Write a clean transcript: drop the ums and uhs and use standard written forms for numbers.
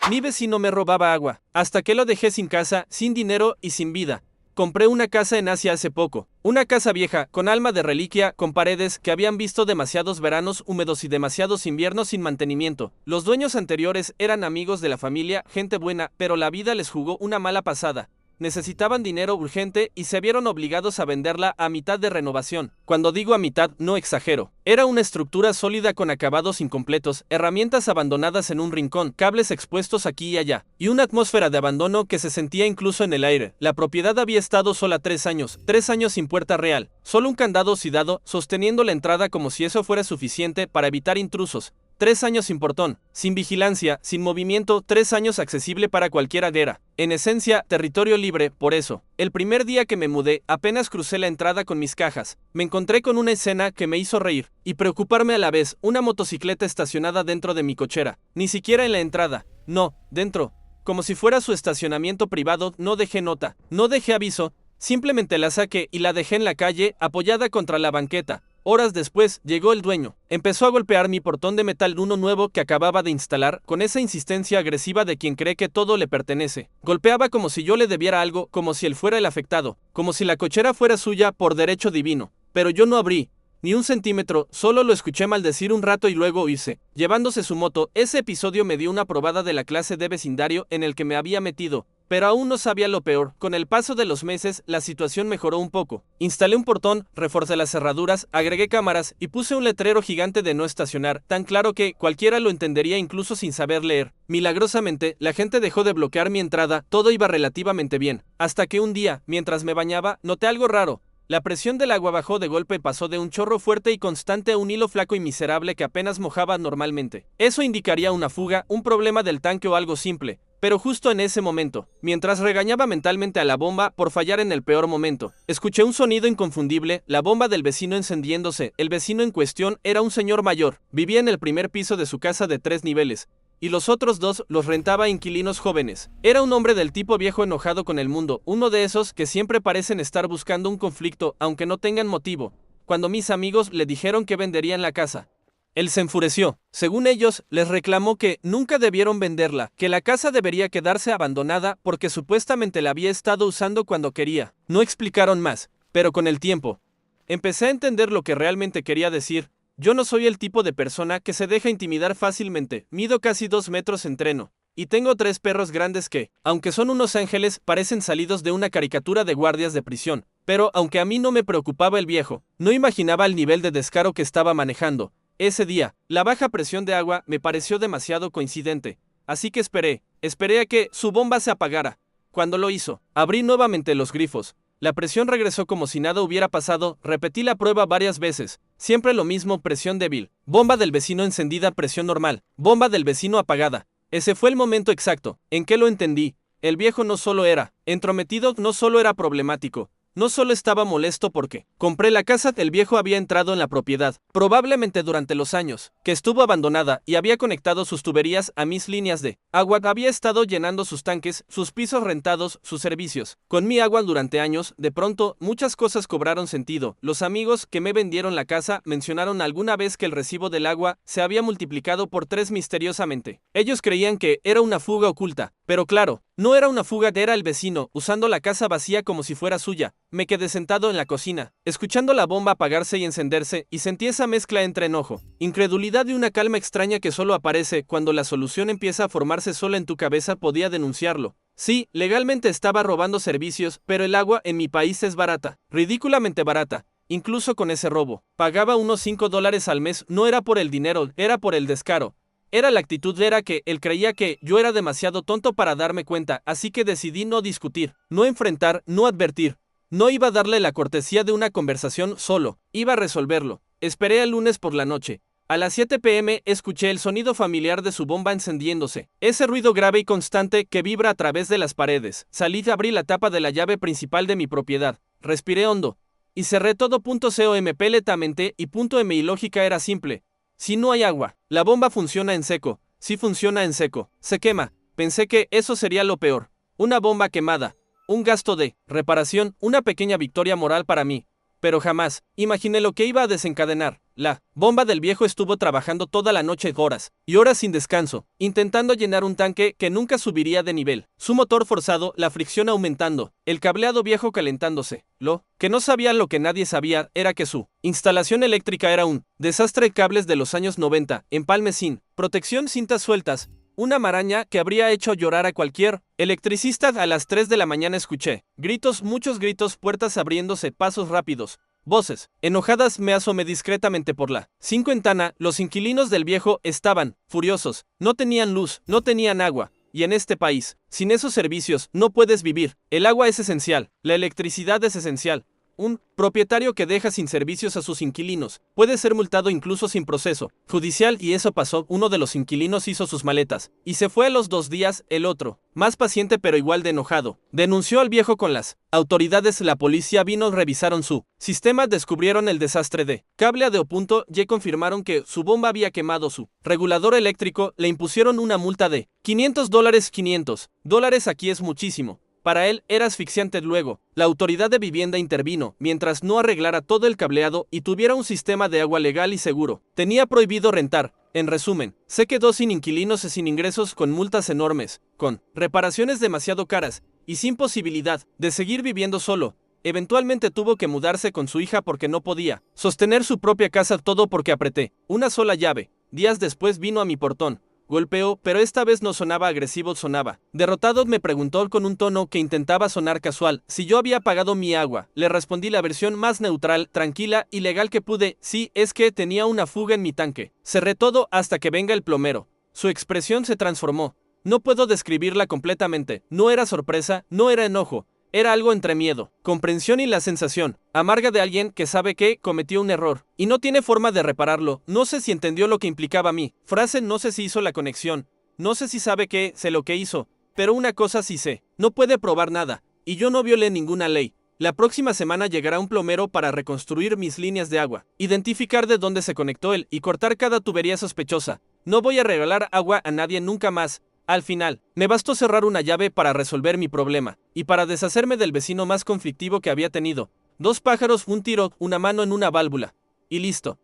Mi vecino me robaba agua, hasta que lo dejé sin casa, sin dinero y sin vida. Compré una casa en Asia hace poco. Una casa vieja, con alma de reliquia, con paredes que habían visto demasiados veranos húmedos y demasiados inviernos sin mantenimiento. Los dueños anteriores eran amigos de la familia, gente buena, pero la vida les jugó una mala pasada. Necesitaban dinero urgente y se vieron obligados a venderla a mitad de renovación. Cuando digo a mitad, no exagero. Era una estructura sólida con acabados incompletos, herramientas abandonadas en un rincón, cables expuestos aquí y allá, y una atmósfera de abandono que se sentía incluso en el aire. La propiedad había estado sola 3 años sin puerta real, solo un candado oxidado sosteniendo la entrada como si eso fuera suficiente para evitar intrusos. 3 años sin portón, sin vigilancia, sin movimiento, 3 años accesible para cualquiera era. En esencia, territorio libre. Por eso, el primer día que me mudé, apenas crucé la entrada con mis cajas, me encontré con una escena que me hizo reír y preocuparme a la vez. Una motocicleta estacionada dentro de mi cochera, ni siquiera en la entrada, no, dentro, como si fuera su estacionamiento privado. No dejé nota, no dejé aviso, simplemente la saqué y la dejé en la calle, apoyada contra la banqueta. Horas después, llegó el dueño. Empezó a golpear mi portón de metal, uno nuevo que acababa de instalar, con esa insistencia agresiva de quien cree que todo le pertenece. Golpeaba como si yo le debiera algo, como si él fuera el afectado, como si la cochera fuera suya por derecho divino. Pero yo no abrí ni un centímetro, solo lo escuché maldecir un rato y luego irse, llevándose su moto. Ese episodio me dio una probada de la clase de vecindario en el que me había metido. Pero aún no sabía lo peor. Con el paso de los meses, la situación mejoró un poco. Instalé un portón, reforcé las cerraduras, agregué cámaras y puse un letrero gigante de no estacionar, tan claro que cualquiera lo entendería incluso sin saber leer. Milagrosamente, la gente dejó de bloquear mi entrada, todo iba relativamente bien. Hasta que un día, mientras me bañaba, noté algo raro. La presión del agua bajó de golpe y pasó de un chorro fuerte y constante a un hilo flaco y miserable que apenas mojaba normalmente. Eso indicaría una fuga, un problema del tanque o algo simple. Pero justo en ese momento, mientras regañaba mentalmente a la bomba por fallar en el peor momento, escuché un sonido inconfundible, la bomba del vecino encendiéndose. El vecino en cuestión era un señor mayor, vivía en el primer piso de su casa de 3 niveles, y los otros 2 los rentaba a inquilinos jóvenes. Era un hombre del tipo viejo enojado con el mundo, uno de esos que siempre parecen estar buscando un conflicto aunque no tengan motivo. Cuando mis amigos le dijeron que venderían la casa, él se enfureció. Según ellos, les reclamó que nunca debieron venderla, que la casa debería quedarse abandonada porque supuestamente la había estado usando cuando quería. No explicaron más, pero con el tiempo, empecé a entender lo que realmente quería decir. Yo no soy el tipo de persona que se deja intimidar fácilmente. Mido casi 2 metros en treno, y tengo 3 perros grandes que, aunque son unos ángeles, parecen salidos de una caricatura de guardias de prisión. Pero aunque a mí no me preocupaba el viejo, no imaginaba el nivel de descaro que estaba manejando. Ese día, la baja presión de agua me pareció demasiado coincidente, así que esperé a que su bomba se apagara. Cuando lo hizo, abrí nuevamente los grifos. La presión regresó como si nada hubiera pasado. Repetí la prueba varias veces. Siempre lo mismo, presión débil. Bomba del vecino encendida, presión normal. Bomba del vecino apagada. Ese fue el momento exacto en que lo entendí. El viejo no solo era entrometido, no solo era problemático. No solo estaba molesto porque compré la casa, el viejo había entrado en la propiedad, probablemente durante los años que estuvo abandonada, y había conectado sus tuberías a mis líneas de agua, había estado llenando sus tanques, sus pisos rentados, sus servicios. Con mi agua durante años, de pronto, muchas cosas cobraron sentido. Los amigos que me vendieron la casa mencionaron alguna vez que el recibo del agua se había multiplicado por 3 misteriosamente. Ellos creían que era una fuga oculta, pero claro, no era una fuga, era el vecino, usando la casa vacía como si fuera suya. Me quedé sentado en la cocina, escuchando la bomba apagarse y encenderse, y sentí esa mezcla entre enojo, incredulidad y una calma extraña que solo aparece cuando la solución empieza a formarse sola en tu cabeza. Podía denunciarlo. Sí, legalmente estaba robando servicios, pero el agua en mi país es barata, ridículamente barata. Incluso con ese robo, pagaba unos $5 al mes. No era por el dinero, era por el descaro. Era la actitud, era que él creía que yo era demasiado tonto para darme cuenta, así que decidí no discutir, no enfrentar, no advertir. No iba a darle la cortesía de una conversación solo, iba a resolverlo. Esperé al lunes por la noche. A las 7 p.m. escuché el sonido familiar de su bomba encendiéndose, ese ruido grave y constante que vibra a través de las paredes. Salí y abrí la tapa de la llave principal de mi propiedad. Respiré hondo y cerré todo. .com lentamente y .mi lógica era simple. Si no hay agua, la bomba funciona en seco. Si funciona en seco, se quema. Pensé que eso sería lo peor. Una bomba quemada. Un gasto de reparación, una pequeña victoria moral para mí. pero jamás imaginé lo que iba a desencadenar. La bomba del viejo estuvo trabajando toda la noche horas y horas sin descanso, intentando llenar un tanque que nunca subiría de nivel. Su motor forzado, la fricción aumentando, el cableado viejo calentándose. Lo que no sabía, lo que nadie sabía, era que su instalación eléctrica era un desastre. Cables de los años 90, empalme sin protección, cintas sueltas, una maraña que habría hecho llorar a cualquier electricista. A las 3 de la mañana escuché gritos, muchos gritos, puertas abriéndose, pasos rápidos, voces enojadas. Me asomé discretamente por la ventana. Los inquilinos del viejo estaban furiosos. No tenían luz, no tenían agua. Y en este país, sin esos servicios, no puedes vivir. El agua es esencial, la electricidad es esencial. Un propietario que deja sin servicios a sus inquilinos puede ser multado incluso sin proceso judicial, y eso pasó. Uno de los inquilinos hizo sus maletas y se fue a los 2 días. El otro, más paciente pero igual de enojado, denunció al viejo con las autoridades. La policía vino, revisaron su sistema, descubrieron el desastre de cable A.Y, confirmaron que su bomba había quemado su regulador eléctrico. Le impusieron una multa de $500. $500 aquí es muchísimo. Para él era asfixiante. Luego, la autoridad de vivienda intervino mientras no arreglara todo el cableado y tuviera un sistema de agua legal y seguro. Tenía prohibido rentar. En resumen, se quedó sin inquilinos y sin ingresos, con multas enormes, con reparaciones demasiado caras y sin posibilidad de seguir viviendo solo. Eventualmente tuvo que mudarse con su hija porque no podía sostener su propia casa, todo porque apreté una sola llave. Días después vino a mi portón. Golpeó, pero esta vez no sonaba agresivo, sonaba derrotado. Me preguntó con un tono que intentaba sonar casual si yo había pagado mi agua. Le respondí la versión más neutral, tranquila y legal que pude. Sí, es que tenía una fuga en mi tanque. Cerré todo hasta que venga el plomero. Su expresión se transformó. No puedo describirla completamente. No era sorpresa, no era enojo. Era algo entre miedo, comprensión y la sensación amarga de alguien que sabe que cometió un error y no tiene forma de repararlo. No sé si entendió lo que implicaba mi frase, no sé si hizo la conexión, no sé si sabe que sé lo que hizo, pero una cosa sí sé: no puede probar nada, y yo no violé ninguna ley. La próxima semana llegará un plomero para reconstruir mis líneas de agua, identificar de dónde se conectó él y cortar cada tubería sospechosa. No voy a regalar agua a nadie nunca más. Al final, me bastó cerrar una llave para resolver mi problema, y para deshacerme del vecino más conflictivo que había tenido. 2 pájaros, un tiro, una mano en una válvula. Y listo.